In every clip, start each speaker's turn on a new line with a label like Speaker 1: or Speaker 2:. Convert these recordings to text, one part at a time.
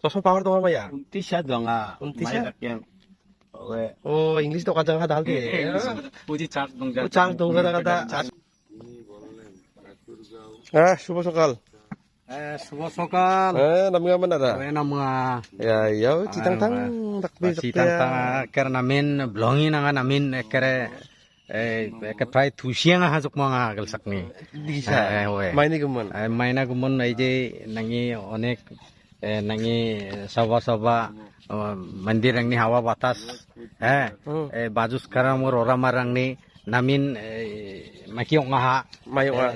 Speaker 1: Sosok power dong apa ya?
Speaker 2: Unti siya dong
Speaker 1: Unti
Speaker 2: may
Speaker 1: siya?
Speaker 2: lakyan. Owe.
Speaker 1: Oh, English to kadang kadang ke.
Speaker 2: Puji chak dong
Speaker 1: চার দোকান কাটা হ্যাঁ শুভ সকাল
Speaker 2: শুভ সকাল
Speaker 1: হ্যাঁ নামি ngaman ada
Speaker 2: na mga
Speaker 1: ya ya citang tang takbi
Speaker 2: sitang ker namin blongi na nga namin kere pray thusiang hazuk mga galsak ni
Speaker 1: bisa
Speaker 2: owe
Speaker 1: maini gumun
Speaker 2: maina gumun এই যে nangi অনেক nangi sawa sawa mandir ang ni hawa batas bajus karamur oramarang ni namin makiyong ngaha
Speaker 1: mayo nga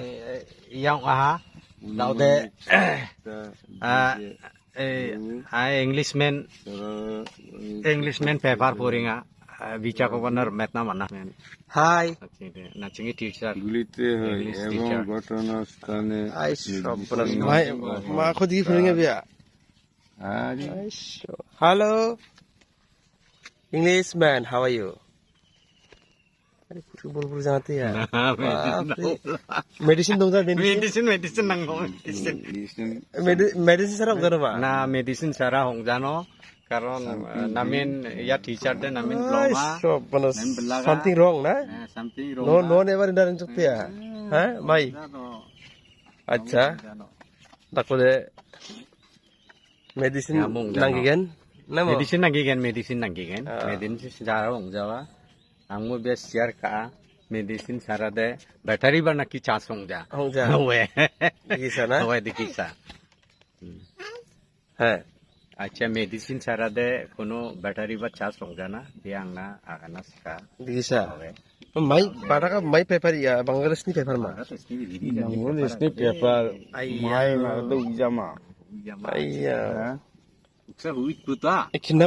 Speaker 2: yang ngaha daude Englishman paper puringa bicha ko konar metna mana
Speaker 1: হাই
Speaker 2: na chingi teacher
Speaker 3: গুলিতে হয়
Speaker 2: English
Speaker 3: এবং
Speaker 2: teacher.
Speaker 3: ঘটনাস্থানে
Speaker 1: I সব মাই মা খুদি feeling বিয়া
Speaker 3: আজ
Speaker 1: hello English man how are you अरे कुछ बोल बोल जाते हैं मेडिसिन दूंगा
Speaker 2: medicine nang medicine
Speaker 1: medicine sir उधर बा
Speaker 2: na medicine sara hong jano karon namin ya teacher de namin diploma
Speaker 1: सब बनस
Speaker 2: Namin belaga.
Speaker 1: something wrong ना
Speaker 2: something
Speaker 1: no no never in darang chukte ya हैं माई अच्छा takko de medicine
Speaker 2: Ya, mong jano.
Speaker 1: nanggigen na mo
Speaker 2: medicine nagigen medicine sara hong jawa angmo be share ka medicine sara de battery ba naki chas hong ja
Speaker 1: hong ja
Speaker 2: we
Speaker 1: gisa na
Speaker 2: we dikisa
Speaker 1: हैं
Speaker 2: acha medicine sara de kono battery ba chas hong jana biang na agana ska
Speaker 1: gisa
Speaker 2: we
Speaker 1: माई बाटा का माई paper या बांग्लादेश नि paper मा
Speaker 3: বাংলাদেশে paper মাই মারদো উজামা
Speaker 1: आइया
Speaker 2: sa huit puta
Speaker 1: खिना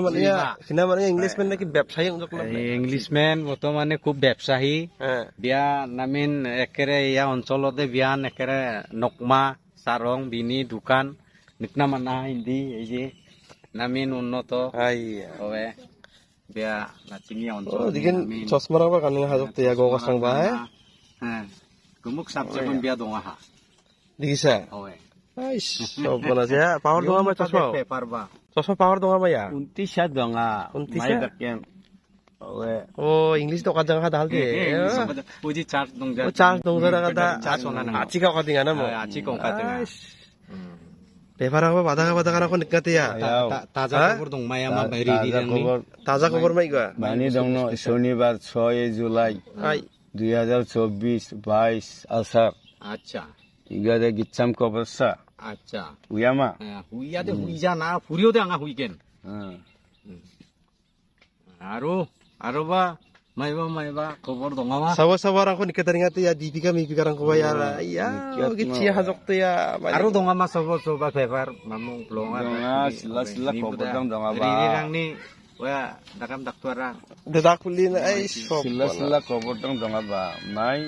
Speaker 1: माने English में कि व्यवसाय उनजक ना
Speaker 2: ইংলিছমেন বৰ্তমানে খুব ব্যৱসায়ী
Speaker 1: हैं
Speaker 2: বিয়া নামিন একেৰে ইয়া অঞ্চলতে বিয়ান একেৰে নকমা চাৰং বিনি দোকান নিকনা মানা হিন্দী এই যে নামিন উন্নত
Speaker 1: आइया
Speaker 2: হবে বিয়া নাচিনি অঞ্চল
Speaker 1: oh dikin chosma ra kan hazok te ya go ka sang ba hai
Speaker 2: হ্যাঁ গুমুক সাবজেক্ট বিয়া দং আহা
Speaker 1: digisa
Speaker 2: হবে
Speaker 1: ai so bola ya power dong ma chosma
Speaker 2: paper বা
Speaker 1: power dong ma ya
Speaker 2: উনতি সা দং
Speaker 1: Unti
Speaker 2: মাই
Speaker 1: siya?
Speaker 2: dakyan হবে
Speaker 1: oh english to kadang ka dal ke
Speaker 2: পুজি চার দং যা
Speaker 1: oh charge dong ra ka da
Speaker 2: Charge ona na.
Speaker 1: achi ka ka dinga na mo
Speaker 2: আছি কংকা দং
Speaker 1: paper ka bada ka na ko nikate ya
Speaker 2: তাজা
Speaker 1: হ্যাঁ?
Speaker 2: খবর দং মায়া মা বাইরি দিরাংনি
Speaker 3: খবর
Speaker 1: taza khobor mai ga
Speaker 3: বানি দং শনিবার 6 জুলাই
Speaker 1: ai
Speaker 3: 2024 22 আসার
Speaker 2: আচ্ছা
Speaker 3: ইগাদে গিচ্ছাম কবসা
Speaker 2: আচ্ছা
Speaker 3: উয়ামা
Speaker 2: হুইয়াতে হুইজা না ফুরিওতে আঙা হুইকেন
Speaker 3: হ্যাঁ
Speaker 2: আৰু বা মাইবা খবৰ দঙামা
Speaker 1: sawa ra ko nikate ringate ya dipika mi pikarang ko ya ya gichi hazok te ya
Speaker 2: আৰু দঙামা সবা পেপাৰ মামুং ব্লঙা
Speaker 3: দঙা সিলা সিলা খবর দং দঙাবা
Speaker 2: রিরাংনি ওয়া ডাকাম ডাক্তারা
Speaker 1: dedak pulin ai so
Speaker 3: সিলা সিলা খবর দং দঙাবা মাই